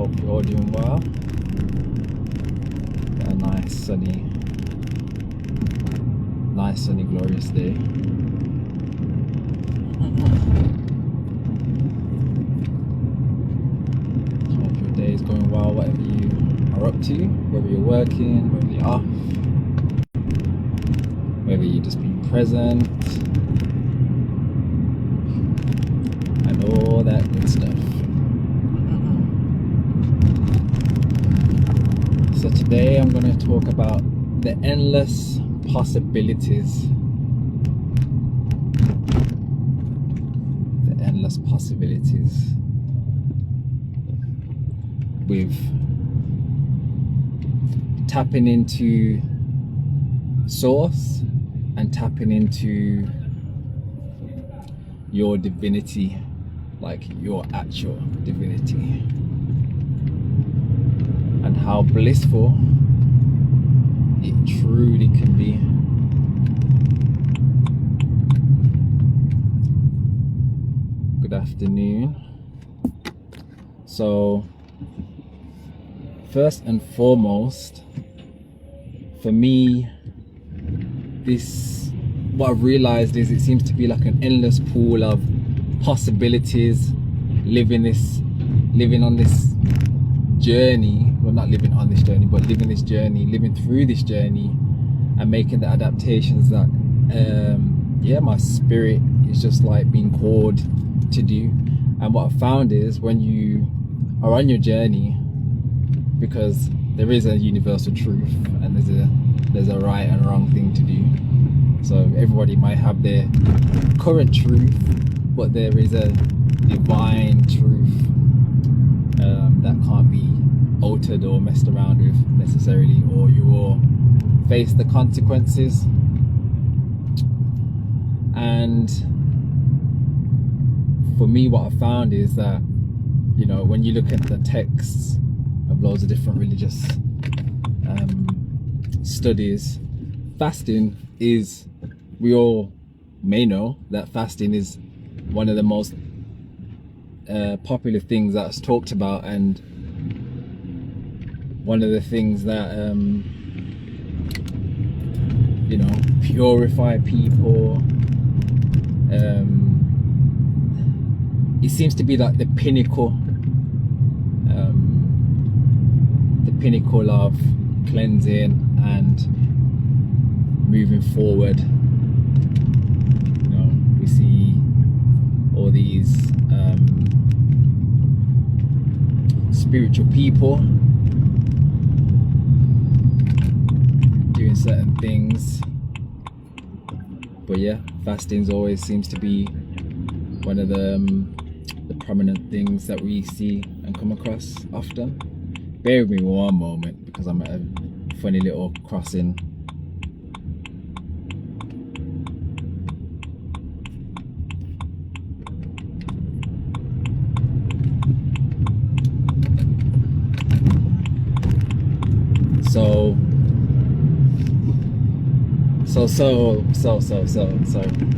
Hope you're all doing well. Got a nice sunny, glorious day. Hope your day is going well, whatever you are up to, whether you're working, whether you're off, whether you're just being present, and all that good stuff. So today I'm going to talk about the endless possibilities. The endless possibilities with tapping into source and tapping into your divinity, like your actual divinity, and how blissful it truly can be. Good afternoon. So first and foremost, for me, what I've realized is it seems to be like an endless pool of possibilities, living on this journey. Well, not living on this journey, but living this journey, living through this journey, and making the adaptations that my spirit is just like being called to do. And what I found is when you are on your journey, because there is a universal truth and there's a right and wrong thing to do. So everybody might have their current truth, but there is a divine truth that can't be altered or messed around with necessarily, or you will face the consequences. And for me, what I found is that, when you look at the texts of loads of different religious studies, fasting is, we all may know that fasting is one of the most popular things that's talked about, and one of the things that purify people. It seems to be like the pinnacle of cleansing and moving forward. We see all these spiritual people doing certain things, but yeah, fasting always seems to be one of the prominent things that we see and come across often. Bear with me one moment because I'm at a funny little crossing.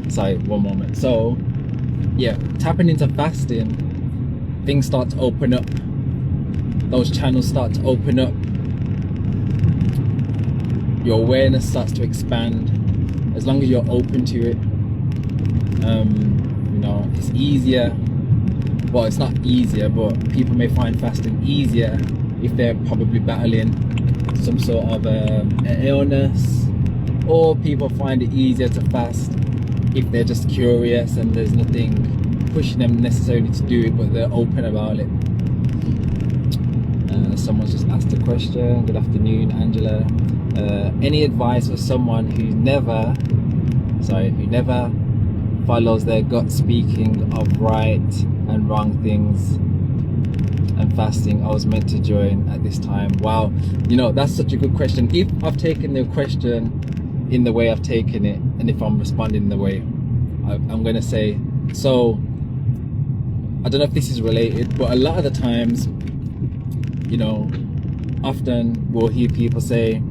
Sorry, one moment. So yeah, tapping into fasting, things start to open up. Those channels start to open up. Your awareness starts to expand as long as you're open to it. It's easier. Well, it's not easier, but people may find fasting easier if they're probably battling some sort of an illness, or people find it easier to fast if they're just curious and there's nothing pushing them necessarily to do it, but they're open about it. Someone's just asked a question. Good afternoon, Angela. Any advice for someone who never follows their gut, speaking of right and wrong things and fasting? I was meant to join at this time. Wow, that's such a good question. If I've taken the question in the way I've taken it, and if I'm responding in the way I'm going to say, so I don't know if this is related, but a lot of the times, often we'll hear people say,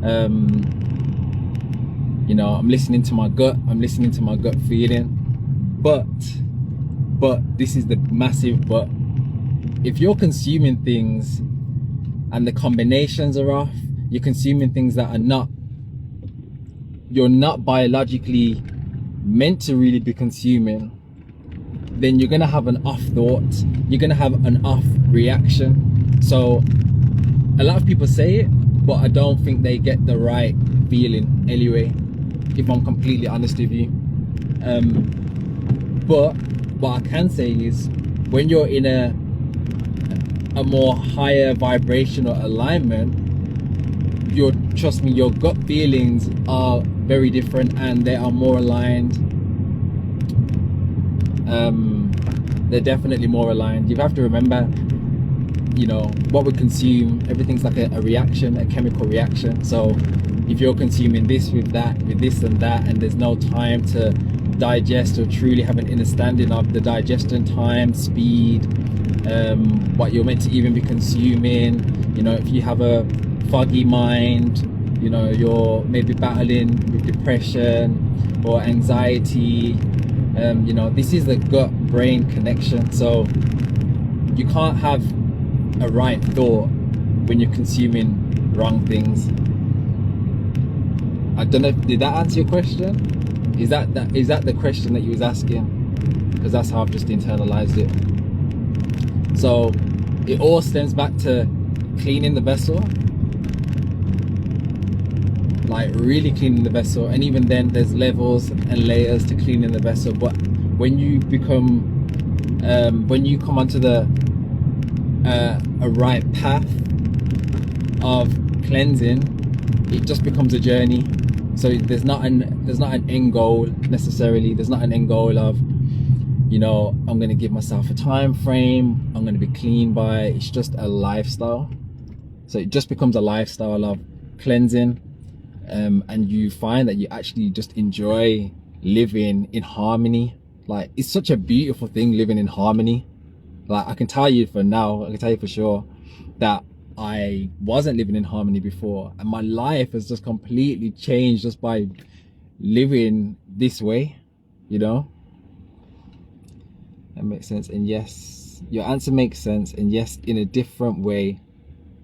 I'm listening to my gut feeling, but this is the massive but, if you're consuming things and the combinations are off, you're consuming things that are not, you're not biologically meant to really be consuming, then you're gonna have an off thought, you're gonna have an off reaction. So a lot of people say it, but I don't think they get the right feeling anyway, if I'm completely honest with you. But what I can say is, when you're in a more higher vibrational alignment, trust me, your gut feelings are very different and they are more aligned. They're definitely more aligned. You have to remember, you know, what we consume, everything's like a reaction, a chemical reaction. So if you're consuming this with that, with this and that, and there's no time to digest or truly have an understanding of the digestion time, speed, what you're meant to even be consuming, you know, if you have a foggy mind, you know, you're maybe battling with depression or anxiety, you know, this is the gut brain connection. So you can't have a right thought when you're consuming wrong things. I don't know, did that answer your question? Is that the question that you was asking? Because that's how I've just internalized it. So it all stems back to cleaning the vessel, like really cleaning the vessel. And even then there's levels and layers to cleaning the vessel. But when you become when you come onto the a right path of cleansing, it just becomes a journey. So there's not an end goal necessarily. There's not an end goal of, you know, I'm going to give myself a time frame, I'm going to be clean by. It's just a lifestyle. So it just becomes a lifestyle of cleansing, and you find that you actually just enjoy living in harmony. Like, it's such a beautiful thing, living in harmony. Like, I can tell you for now, I can tell you for sure that I wasn't living in harmony before, and my life has just completely changed just by living this way, you know. That makes sense. And yes, your answer makes sense, and yes, in a different way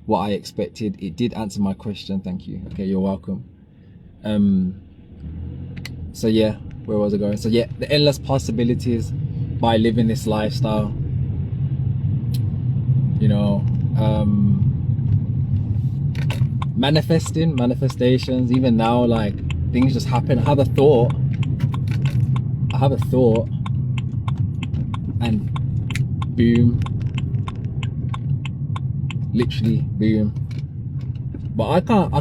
what I expected. It did answer my question. Thank you. Okay, you're welcome. So yeah, where was I going? So yeah, the endless possibilities by living this lifestyle, you know. Manifestations, even now, like, things just happen. I have a thought, and boom, literally boom. But I can't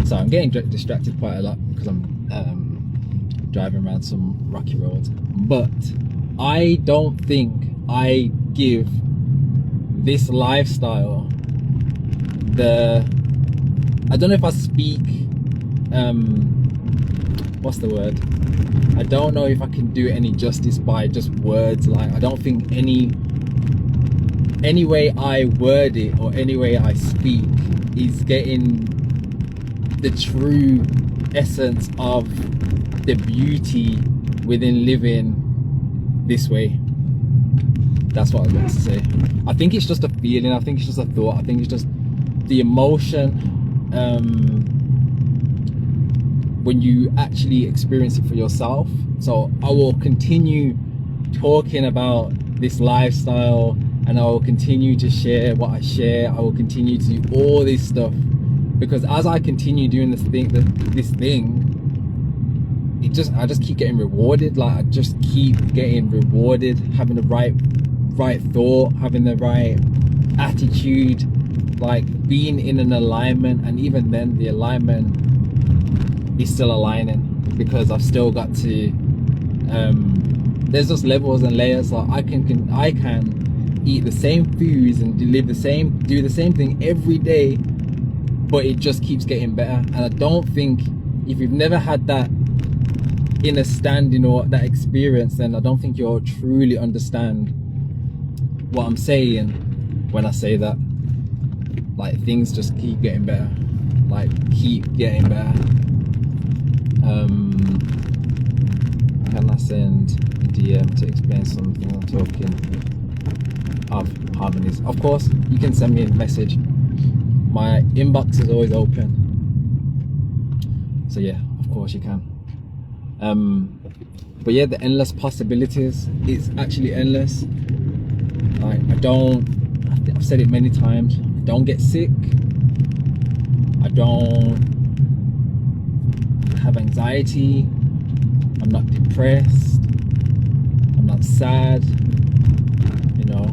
so I'm getting distracted quite a lot because I'm driving around some rocky roads. But I don't think I give this lifestyle I don't know if I speak, what's the word? I don't know if I can do any justice by just words. Like, I don't think any way I word it or any way I speak is getting the true essence of the beauty within living this way. That's what I was going to say. I think it's just a feeling, I think it's just a thought, I think it's just the emotion when you actually experience it for yourself. So I will continue talking about this lifestyle, and I will continue to share what I share. I will continue to do all this stuff, because as I continue doing this thing, I just keep getting rewarded. Like, I just keep getting rewarded, having the right thought, having the right attitude, like being in an alignment. And even then, the alignment is still aligning, because I've still got to there's just levels and layers. Like, I can eat the same foods and do the same thing every day, but it just keeps getting better. And I don't think, if you've never had that inner standing or that experience, then I don't think you'll truly understand what I'm saying when I say that. Like, things just keep getting better, like, keep getting better. Can I send DM to explain something I'm talking of harmonies. Of course, you can send me a message. My inbox is always open. So yeah, of course you can. But yeah, the endless possibilities, it's actually endless. Like, I've said it many times, I don't get sick, I don't have anxiety, I'm not depressed, I'm not sad, you know,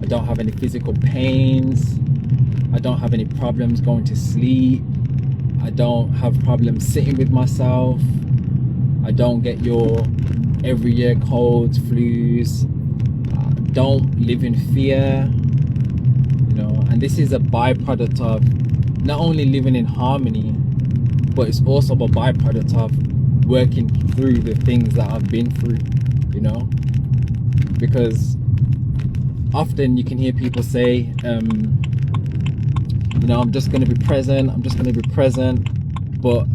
I don't have any physical pains, I don't have any problems going to sleep, I don't have problems sitting with myself, I don't get your every year colds, flus, don't live in fear, you know. And this is a byproduct of not only living in harmony, but it's also a byproduct of working through the things that I've been through, you know. Because often you can hear people say, you know, I'm just going to be present, I'm just going to be present. But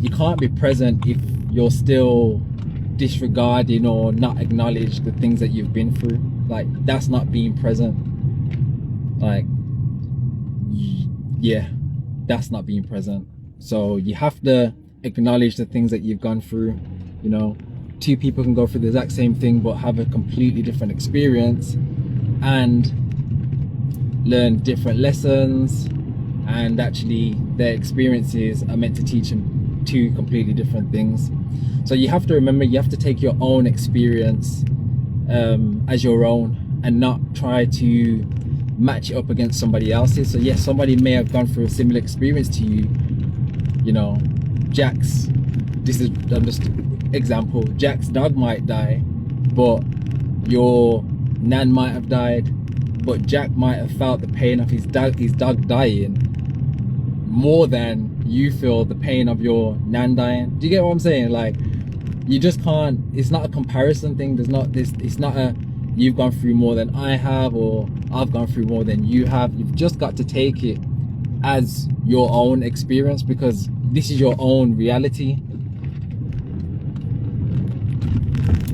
you can't be present if you're still disregarding or not acknowledge the things that you've been through. Like, that's not being present. Like, yeah, that's not being present. So you have to acknowledge the things that you've gone through. You know, two people can go through the exact same thing but have a completely different experience and learn different lessons, and actually their experiences are meant to teach them two completely different things. So you have to remember, you have to take your own experience as your own and not try to match it up against somebody else's. So yes, somebody may have gone through a similar experience to you. You know, Jack's, this is, I'm just example, Jack's dog might die, but your nan might have died, but Jack might have felt the pain of his dog dying more than you feel the pain of your nan dying. Do you get what I'm saying? Like, you just can't, it's not a comparison thing. There's not this, it's not a you've gone through more than I have or I've gone through more than you have. You've just got to take it as your own experience, because this is your own reality.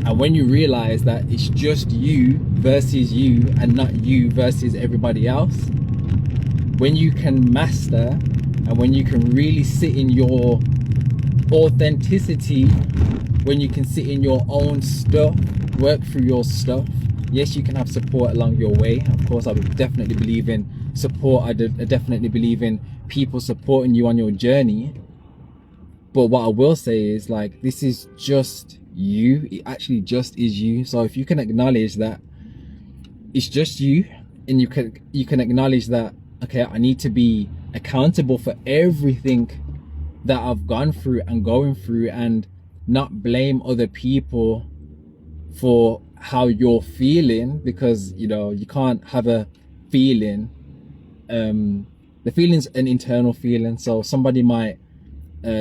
And when you realize that it's just you versus you and not you versus everybody else, when you can master and when you can really sit in your authenticity, when you can sit in your own stuff, work through your stuff. Yes, you can have support along your way. Of course, I would definitely believe in support. I definitely believe in people supporting you on your journey. But what I will say is, like, this is just you. It actually just is you. So if you can acknowledge that it's just you, and you can acknowledge that, okay, I need to be accountable for everything that I've gone through and going through, and not blame other people for how you're feeling, because, you know, you can't have a feeling. The feeling's an internal feeling, so somebody might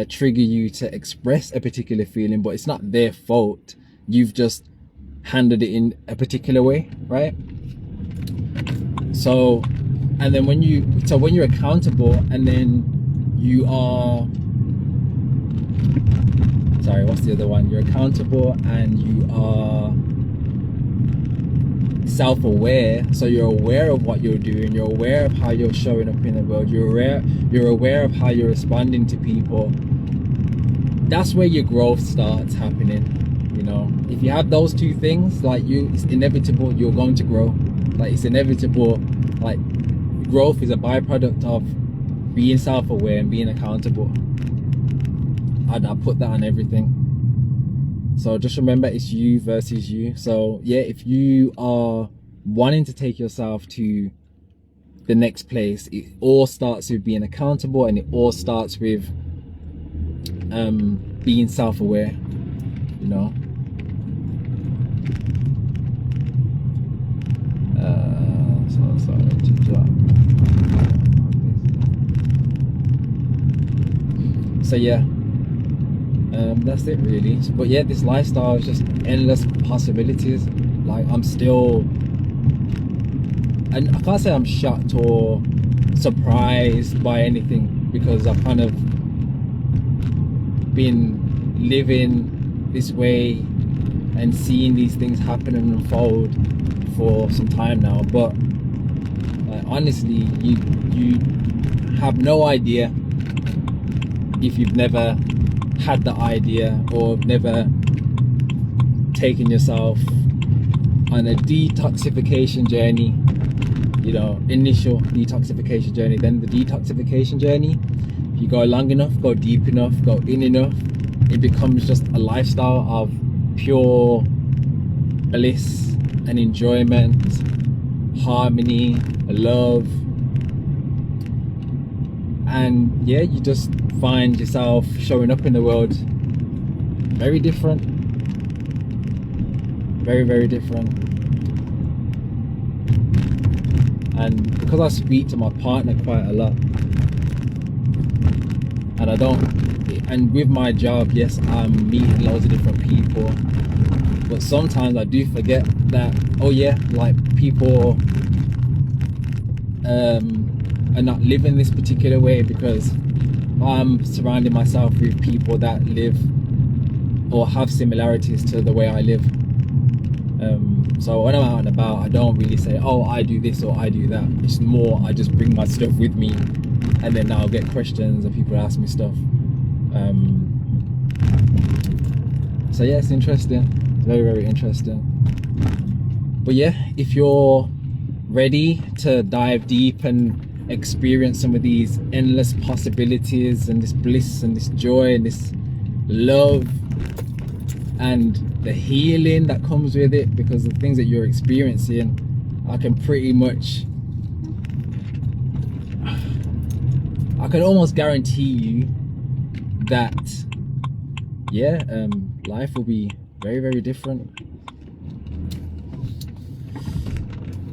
trigger you to express a particular feeling, but it's not their fault. You've just handled it in a particular way, right? So, and then when you're accountable, and then you are, sorry, what's the other one? You're accountable and you are self-aware. So you're aware of what you're doing, you're aware of how you're showing up in the world, you're aware of how you're responding to people. That's where your growth starts happening. You know, if you have those two things, like, it's inevitable you're going to grow. Like, it's inevitable. Like, growth is a byproduct of being self-aware and being accountable. And I put that on everything. So just remember, it's you versus you. So yeah, if you are wanting to take yourself to the next place, it all starts with being accountable, and it all starts with being self-aware, you know. So sorry to drop. So yeah, that's it really. But yeah, this lifestyle is just endless possibilities. Like, I'm still, and I can't say I'm shocked or surprised by anything, because I've kind of been living this way and seeing these things happen and unfold for some time now. But honestly, you have no idea if you've never had the idea or never taken yourself on a detoxification journey, you know, initial detoxification journey, then the detoxification journey. If you go long enough, go deep enough, go in enough, it becomes just a lifestyle of pure bliss and enjoyment, harmony, love. And yeah, you just find yourself showing up in the world very different, very, very different. And because I speak to my partner quite a lot, and with my job, yes, I'm meeting loads of different people, but sometimes I do forget that, oh yeah, like people are not living this particular way because I'm surrounding myself with people that live or have similarities to the way I live. So when I'm out and about, I don't really say, oh, I do this or I do that. It's more, I just bring my stuff with me, and then I'll get questions and people ask me stuff. So yeah, it's interesting. It's very, very interesting. But yeah, if you're ready to dive deep and experience some of these endless possibilities and this bliss and this joy and this love and the healing that comes with it, because the things that you're experiencing, I can almost guarantee you that yeah, life will be very, very different.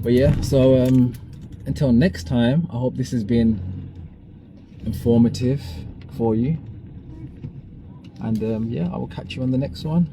But yeah, so until next time, I hope this has been informative for you, and yeah, I will catch you on the next one.